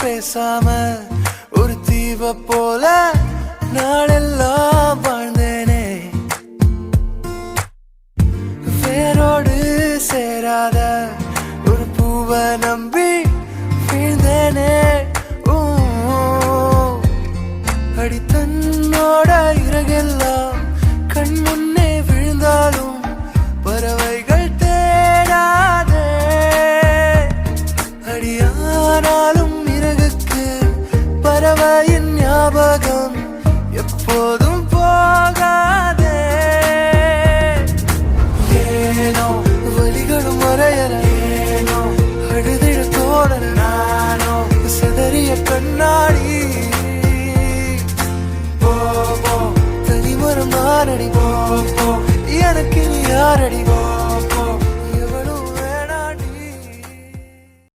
பேசாம ஒரு தீவ போல நாளெல்லாம் வாழ்ந்தேனே. வேரோடு சேராத ஒரு பூவை நம்பி வீழ்ந்தேனே. அடி தன்னோட இறகெல்லாம் கண் முன்னே விழுந்தாலும் பறவைகள் தேடாதே. அடியானாலும் இறகுக்கு பறவையின் ஞாபகம் எப்போதும் போகாதே. ஏனோ வலிகளும் மறையல, ஏனோ அழுதிட தோணல, நானோ சிதறிய கண்ணாடி. தனிமரம் நானடி, எனக்கு நீ யாரடி?